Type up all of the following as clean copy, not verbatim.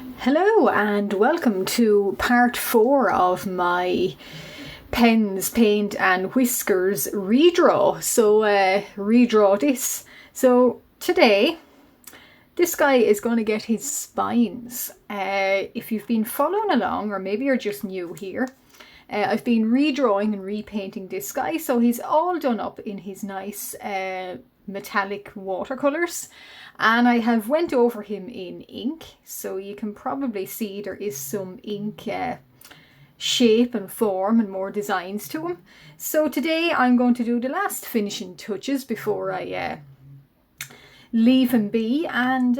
Hello and welcome to part 4 of my pens, paint and whiskers redraw. So redraw this. So today this guy is going to get his spines. If you've been following along, or maybe you're just new here, I've been redrawing and repainting this guy, so he's all done up in his nice metallic watercolours, and I have went over him in ink, so you can probably see there is some ink shape and form and more designs to him. So today I'm going to do the last finishing touches before I leave him be. And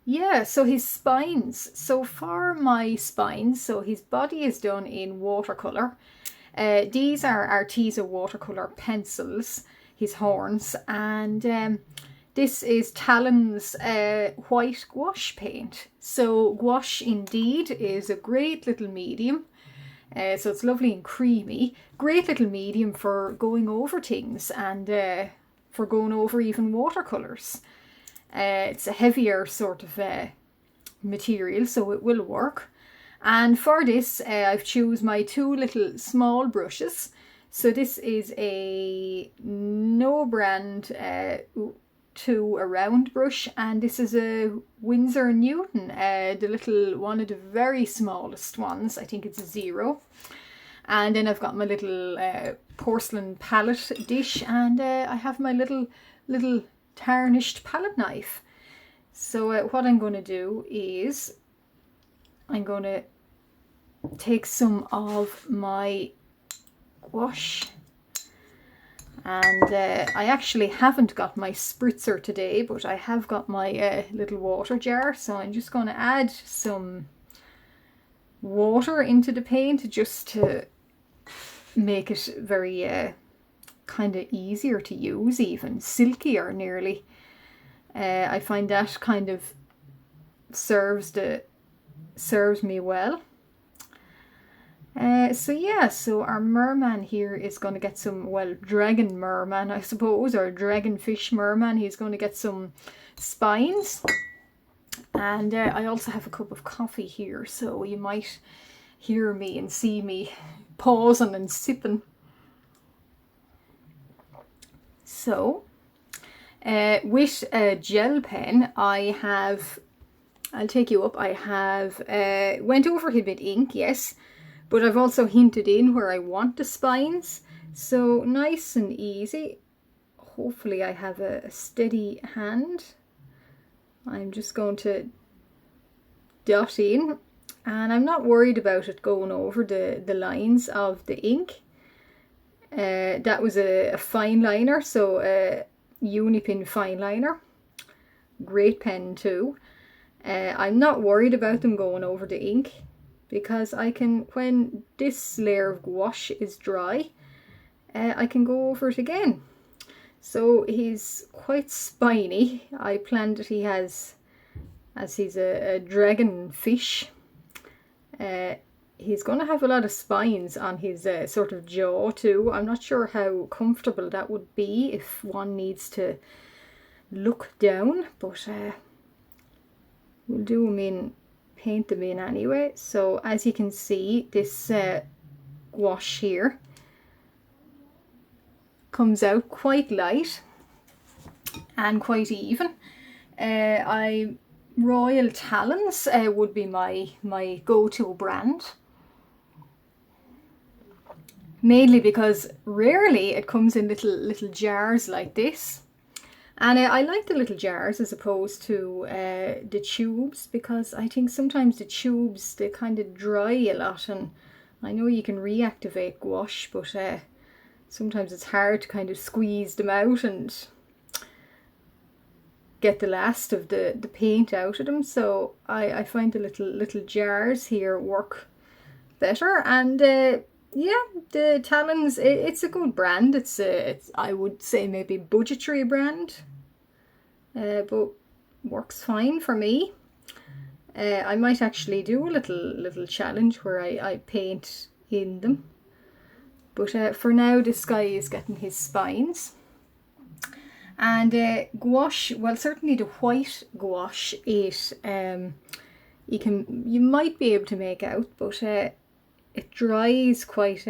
yeah, so his spines. So for my spines, so his body is done in watercolour. These are Arteza watercolour pencils, his horns, and this is Talon's white gouache paint. So gouache indeed is a great little medium. So it's lovely and creamy. Great little medium for going over things and for going over even watercolours. It's a heavier sort of material, so it will work. And for this, I've choose my two little small brushes. So this is a no brand 2 a round brush, and this is a Windsor Newton, the little one of the very smallest ones. I think it's a 0. And then I've got my little porcelain palette dish, and I have my little tarnished palette knife. So what I'm going to do is I'm going to take some of my gouache, and I actually haven't got my spritzer today, but I have got my little water jar, so I'm just going to add some water into the paint just to make it very kind of easier to use, even silkier nearly. I find that kind of serves me well. So yeah, so our merman here is going to get some, well, dragon merman I suppose, or dragonfish merman. He's going to get some spines. And I also have a cup of coffee here, so you might hear me and see me pausing and sipping. So with a gel pen, I'll take you up, I have went over him with ink, yes, but I've also hinted in where I want the spines, so nice and easy. Hopefully I have a steady hand. I'm just going to dot in, and I'm not worried about it going over the lines of the ink. That was a fine liner, so a Unipin Fineliner. Great pen too. I'm not worried about them going over the ink, because I can, when this layer of gouache is dry, I can go over it again. So he's quite spiny. I planned that he has, as he's a dragon fish, he's going to have a lot of spines on his sort of jaw too. I'm not sure how comfortable that would be if one needs to look down, but we'll do them in, paint them in anyway. So as you can see, this gouache here comes out quite light and quite even. Royal Talons would be my go-to brand, mainly because rarely it comes in little jars like this. And I like the little jars as opposed to the tubes, because I think sometimes the tubes, they kind of dry a lot, and I know you can reactivate gouache, but sometimes it's hard to kind of squeeze them out and get the last of the paint out of them. So I find the little jars here work better. And yeah, the Talons, it's a good brand. It's I would say maybe budgetary brand, but works fine for me. I might actually do a little challenge where I paint in them. But for now, this guy is getting his spines. And gouache, well, certainly the white gouache, it you might be able to make out, but it dries quite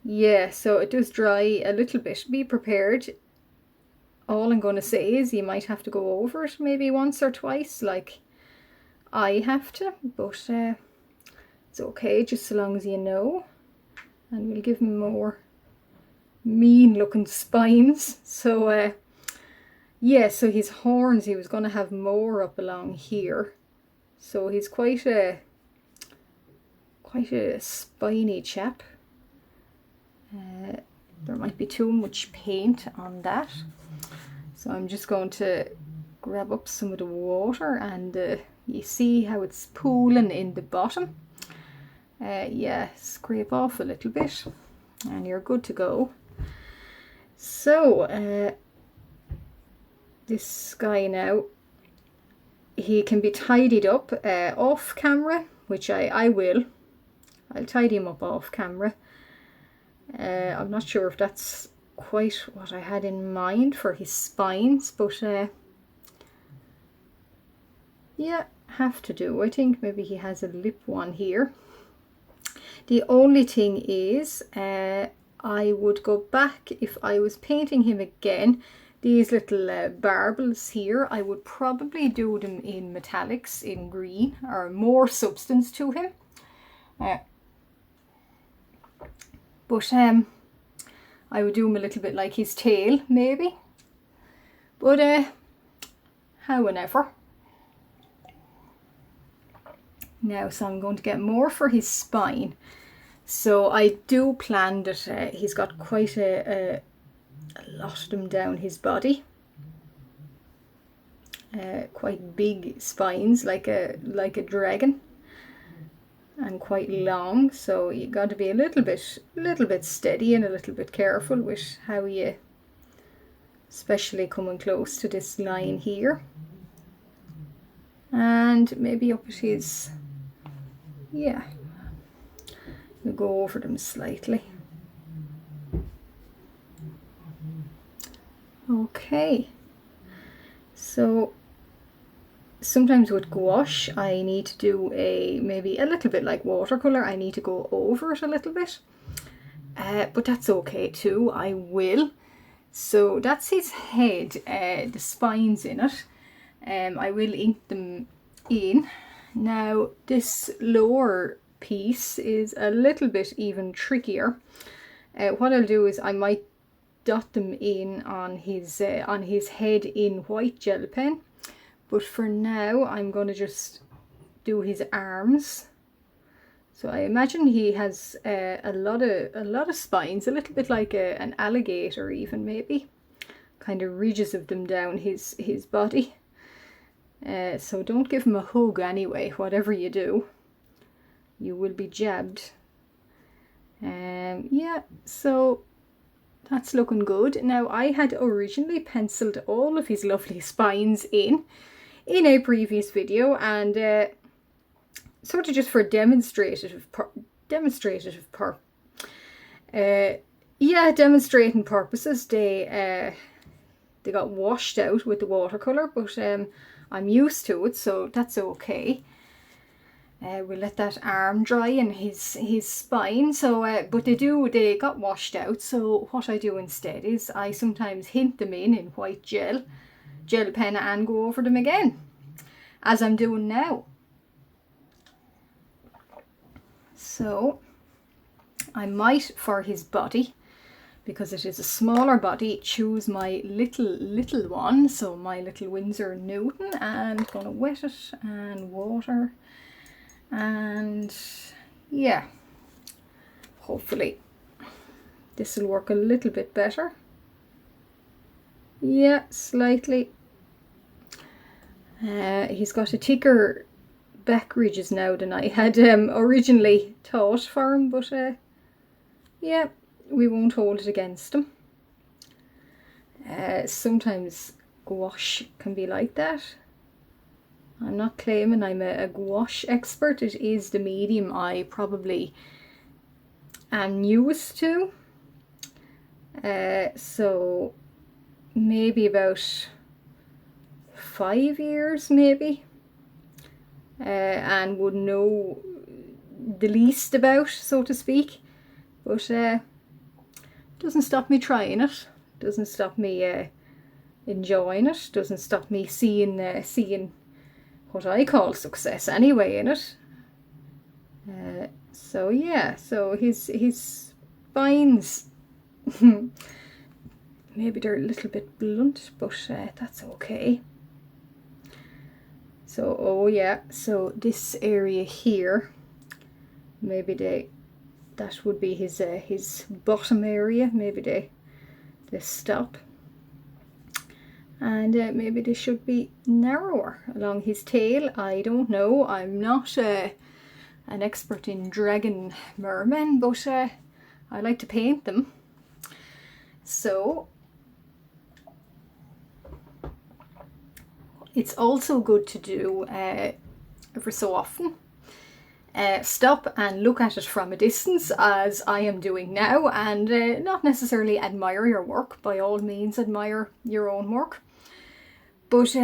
yeah, so it does dry a little bit. Be prepared. All I'm going to say is you might have to go over it maybe once or twice, like I have to, but it's okay just so long as you know. And we'll give him more mean looking spines. So yeah, so his horns, he was going to have more up along here, so he's quite a spiny chap. There might be too much paint on that, so I'm just going to grab up some of the water, and you see how it's pooling in the bottom. Yeah, scrape off a little bit and you're good to go. So this guy now, he can be tidied up off camera, which I will. I'll tidy him up off camera. I'm not sure if that's quite what I had in mind for his spines, but yeah, have to do. I think maybe he has a lip one here. The only thing is, I would go back if I was painting him again. These little barbels here, I would probably do them in metallics, in green, or more substance to him. But I would do him a little bit like his tail, maybe. But however. Now, so I'm going to get more for his spine. So I do plan that he's got quite a lot of them down his body. Quite big spines, like a dragon, and quite long. So you got to be a little bit steady and a little bit careful with how you, especially coming close to this line here, and maybe up at his. Yeah, we'll go over them slightly. Okay, so sometimes with gouache I need to do maybe a little bit like watercolour. I need to go over it a little bit, but that's okay too. I will. So that's his head, the spines in it. I will ink them in. Now this lower piece is a little bit even trickier. What I'll do is I might dot them in on his head in white gel pen, but for now I'm going to just do his arms. So I imagine he has a lot of spines, a little bit like an alligator even, maybe, kind of ridges of them down his body. So don't give him a hug anyway, whatever you do. You will be jabbed. Yeah, so that's looking good. Now, I had originally penciled all of his lovely spines in a previous video, and sort of just for demonstrating purposes, they got washed out with the watercolour, but I'm used to it, so that's okay. We'll let that arm dry and his spine. So, but they got washed out. So what I do instead is I sometimes hint them in white gel pen and go over them again, as I'm doing now. So I might, for his body, because it is a smaller body, choose my little one, so my little Windsor Newton, and gonna wet it and water, and yeah, hopefully this will work a little bit better. Yeah, slightly. He's got a thicker back ridges now than I had originally thought for him, but yeah, we won't hold it against him. Sometimes gouache can be like that. I'm not claiming I'm a gouache expert. It is the medium I probably am newest to. So maybe about 5 years, maybe. and would know the least about, so to speak. But doesn't stop me trying it. Doesn't stop me enjoying it. Doesn't stop me seeing what I call success anyway in it. So yeah, so his spines, maybe they're a little bit blunt, but that's okay. So, oh yeah, so this area here, maybe that would be his bottom area. Maybe they stop, and maybe they should be narrower along his tail. I don't know. I'm not an expert in dragon mermen, but I like to paint them. So it's also good to do every so often. Stop and look at it from a distance, as I am doing now, and not necessarily admire your work. By all means, admire your own work, but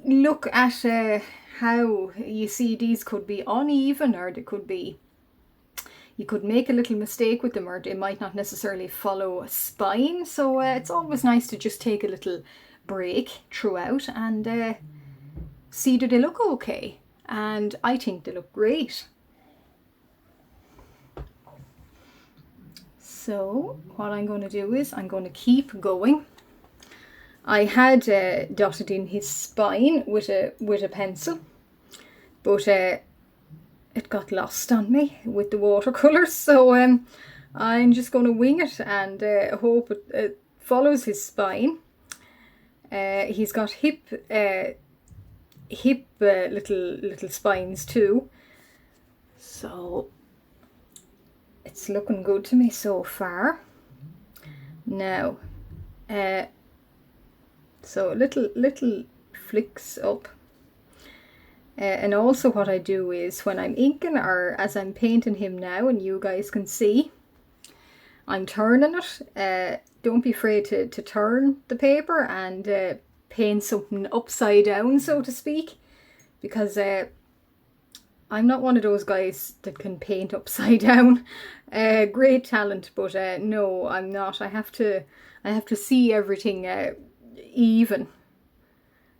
look at how you see these could be uneven, or they could be, you could make a little mistake with them, or they might not necessarily follow a spine. So it's always nice to just take a little break throughout and see, do they look okay? And I think they look great. So what I'm going to do is I'm going to keep going. I had dotted in his spine with a pencil, but it got lost on me with the watercolours. So I'm just going to wing it and hope it follows his spine. He's got hip little spines too, so it's looking good to me so far. Now so little flicks up, and also what I do is when I'm inking, or as I'm painting him now, and you guys can see, I'm turning it. Don't be afraid to turn the paper and paint something upside down, so to speak, because I'm not one of those guys that can paint upside down. Great talent, but no, I'm not. I have to see everything even,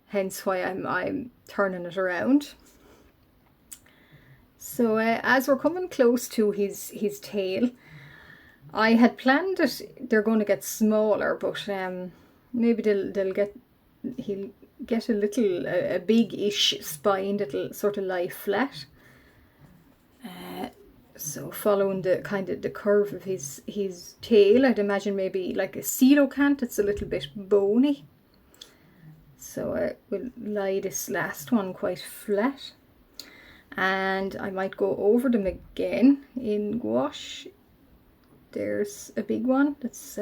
hence why I'm turning it around. So as we're coming close to his tail, I had planned that they're going to get smaller, but maybe he'll get a big-ish spine that'll sort of lie flat. So following the kind of the curve of his tail, I'd imagine maybe like a coelacanth. It's a little bit bony. So I will lie this last one quite flat, and I might go over them again in gouache. There's a big one that's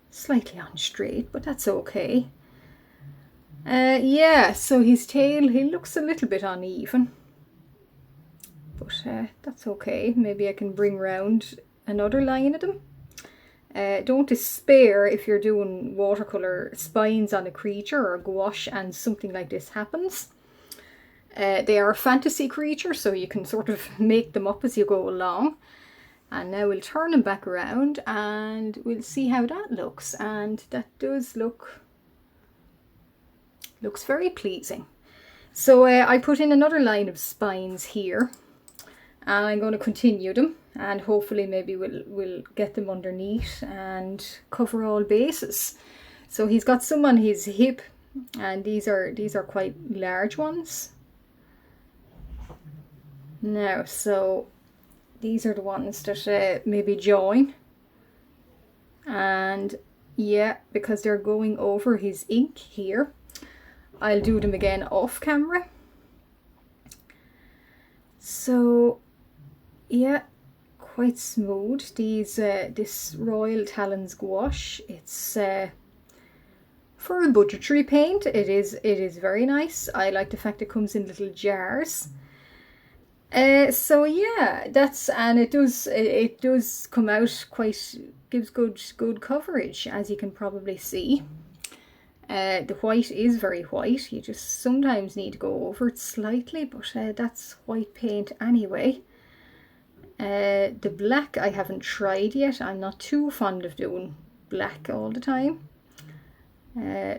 slightly unstraight, but that's okay. Yeah, so his tail, he looks a little bit uneven, but that's okay. Maybe I can bring round another line of them. Don't despair if you're doing watercolour spines on a creature or gouache and something like this happens. They are a fantasy creature, so you can sort of make them up as you go along. And now we'll turn them back around and we'll see how that looks. And that does looks very pleasing. So I put in another line of spines here, and I'm going to continue them, and hopefully maybe we'll get them underneath and cover all bases. So he's got some on his hip, and these are quite large ones. Now, so these are the ones that maybe join, and yeah, because they're going over his ink here, I'll do them again off camera. So yeah, quite smooth. This Royal Talons gouache, it's for a budgetary paint, it is very nice. I like the fact it comes in little jars. So yeah, and it does come out quite, gives good coverage, as you can probably see. The white is very white. You just sometimes need to go over it slightly, but that's white paint anyway. The black I haven't tried yet. I'm not too fond of doing black all the time.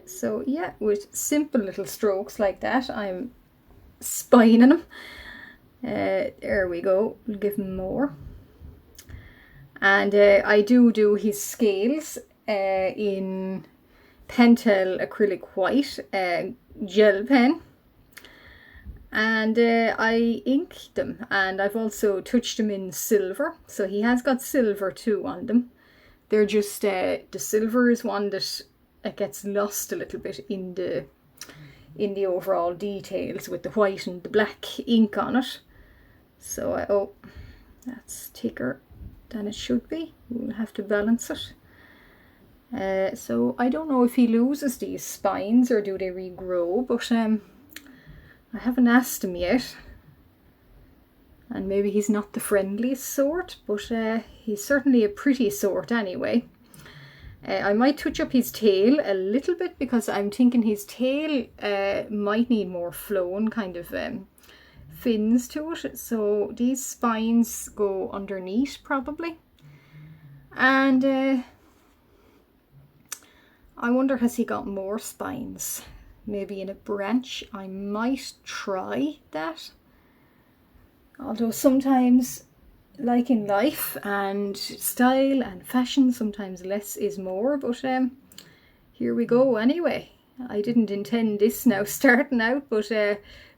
So yeah, with simple little strokes like that, I'm spining them. There we go. We'll give him more. And I do his scales in Pentel acrylic white gel pen, and I ink them, and I've also touched them in silver, so he has got silver too on them. They're just the silver is one that gets lost a little bit in the overall details with the white and the black ink on it. So oh, that's thicker than it should be. We'll have to balance it. So I don't know if he loses these spines or do they regrow, but I haven't asked him yet. And maybe he's not the friendliest sort, but he's certainly a pretty sort anyway. I might touch up his tail a little bit because I'm thinking his tail might need more flowing kind of fins to it. So these spines go underneath probably. And I wonder, has he got more spines? Maybe in a branch. I might try that. Although sometimes, like in life and style and fashion, sometimes less is more. But here we go anyway. I didn't intend this now starting out, but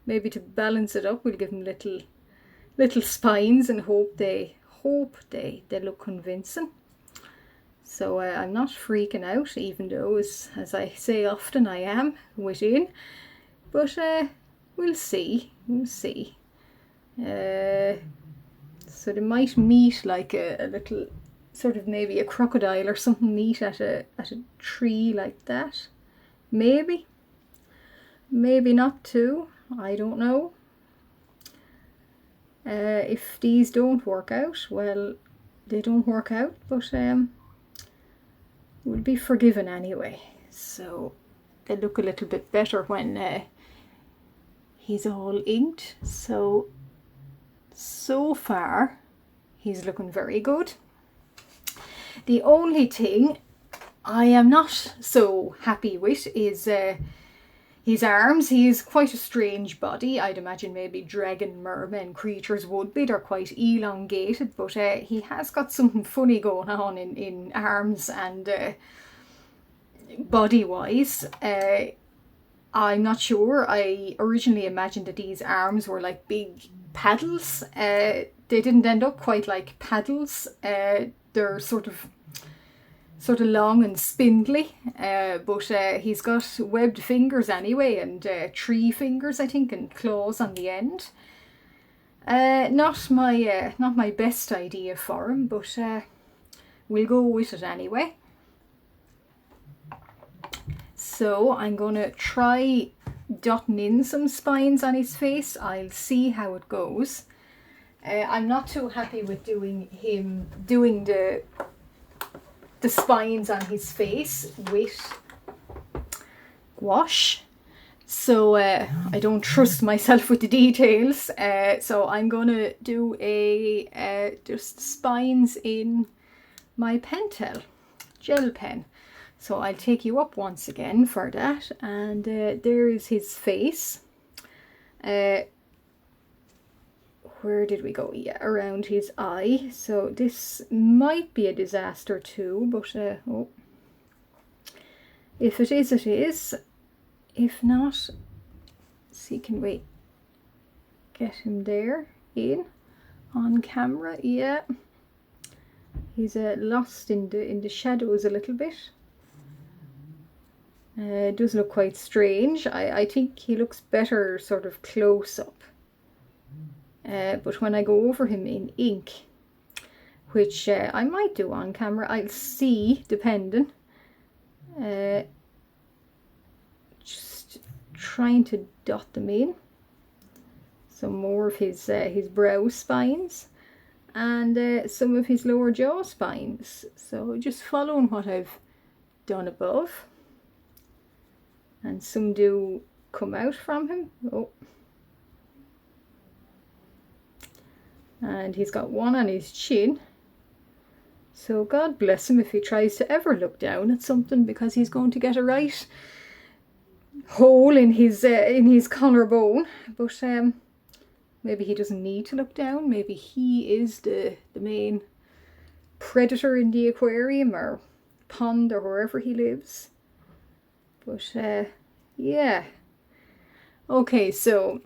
maybe to balance it up, we'll give him little spines and hope they look convincing. So I'm not freaking out, even though, as I say often, I am within. But we'll see. We'll see. So they might meet like a little, sort of maybe a crocodile or something meet at a tree like that. Maybe. Maybe not too. I don't know. If these don't work out, well, they don't work out, but will be forgiven anyway. So they look a little bit better when he's all inked. So far he's looking very good. The only thing I am not so happy with is his arms. He is quite a strange body. I'd imagine maybe dragon merman creatures would be. They're quite elongated, but he has got something funny going on in arms and body wise. I'm not sure. I originally imagined that these arms were like big paddles. They didn't end up quite like paddles. They're sort of long and spindly, but he's got webbed fingers anyway, and tree fingers I think, and claws on the end. Not my best idea for him, but we'll go with it anyway. So I'm gonna try dotting in some spines on his face. I'll see how it goes. I'm not too happy with doing the spines on his face with gouache, so I don't trust myself with the details, so I'm gonna do just spines in my Pentel gel pen. So I'll take you up once again for that, and there is his face. Where did we go? Yeah, around his eye. So this might be a disaster too, but oh, if it is, it is. If not, see, can we get him there in on camera? Yeah, he's lost in the shadows a little bit. It does look quite strange. I think he looks better sort of close up. But when I go over him in ink, which I might do on camera, I'll see, depending. Just trying to dot them in. Some more of his brow spines and some of his lower jaw spines. So just following what I've done above. and some do come out from him. Oh. And he's got one on his chin. So God bless him if he tries to ever look down at something, because he's going to get a right hole in his collarbone. But maybe he doesn't need to look down. Maybe he is the main predator in the aquarium or pond or wherever he lives. But yeah. Okay, so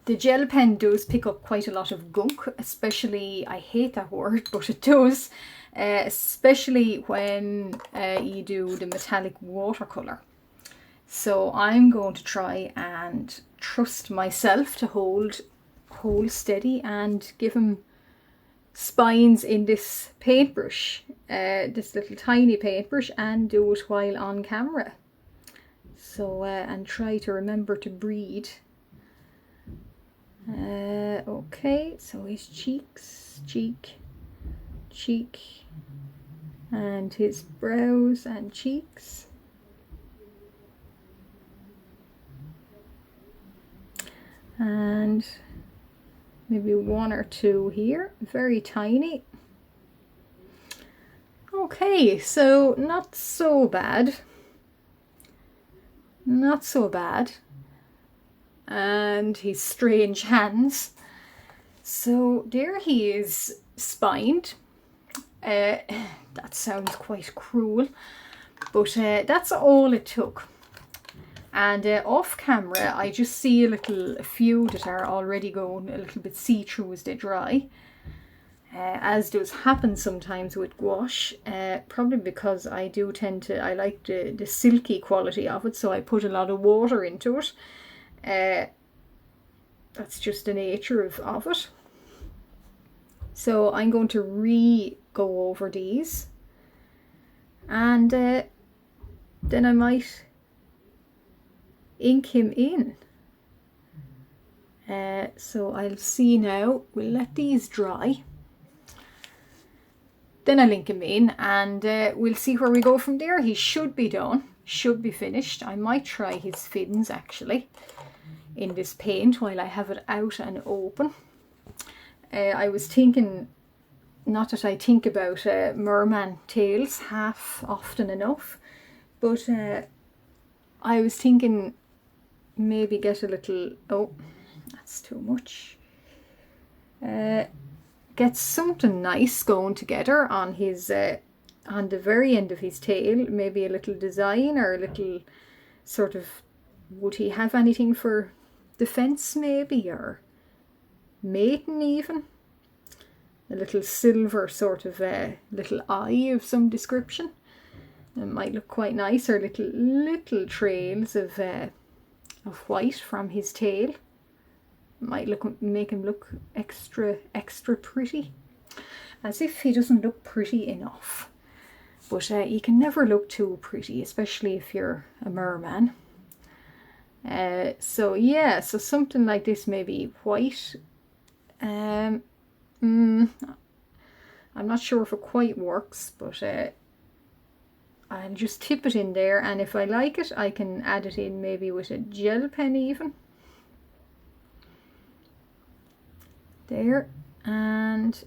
the gel pen does pick up quite a lot of gunk, especially, I hate that word, but it does, especially when you do the metallic watercolour. So I'm going to try and trust myself to hold steady and give him spines in this paintbrush, this little tiny paintbrush, and do it while on camera. So, and try to remember to breathe. Okay, so his cheeks, cheek, and his brows and cheeks. And maybe one or two here, very tiny. Okay, so not so bad. Not so bad. And his strange hands. So there he is, spined. That sounds quite cruel, but that's all it took. And off camera I just see a few that are already going a little bit see-through as they dry, as does happen sometimes with gouache, probably because I like the silky quality of it, so I put a lot of water into it. That's just the nature of it. So I'm going to go over these, and then I might ink him in. So I'll see now. We'll let these dry, then I'll ink him in, and we'll see where we go from there. He should be done, should be finished. I might try his fins actually in this paint while I have it out and open. I was thinking, not that I think about merman tails half often enough, but I was thinking maybe get a little, oh, that's too much. Get something nice going together on his, on the very end of his tail, maybe a little design or a little sort of, would he have anything for defense maybe, or mating even? A little silver sort of little eye of some description. It might look quite nice, or little trails of white from his tail. Might make him look extra pretty, as if he doesn't look pretty enough. But you can never look too pretty, especially if you're a merman. So yeah, so something like this, maybe white. I'm not sure if it quite works, but I'll just tip it in there, and if I like it I can add it in maybe with a gel pen even. There, and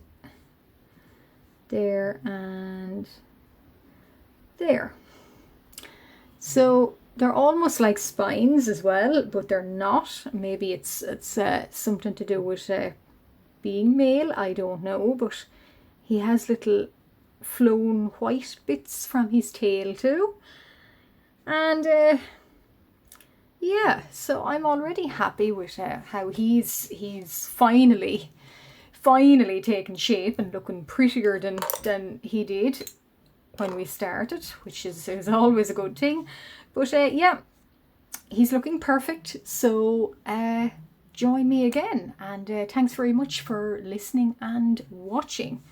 there, and there. So they're almost like spines as well, but they're not. Maybe it's something to do with being male, I don't know, but he has little flown white bits from his tail too. And yeah, so I'm already happy with how he's finally taken shape and looking prettier than he did when we started, which is always a good thing. But yeah, he's looking perfect. So join me again, and thanks very much for listening and watching.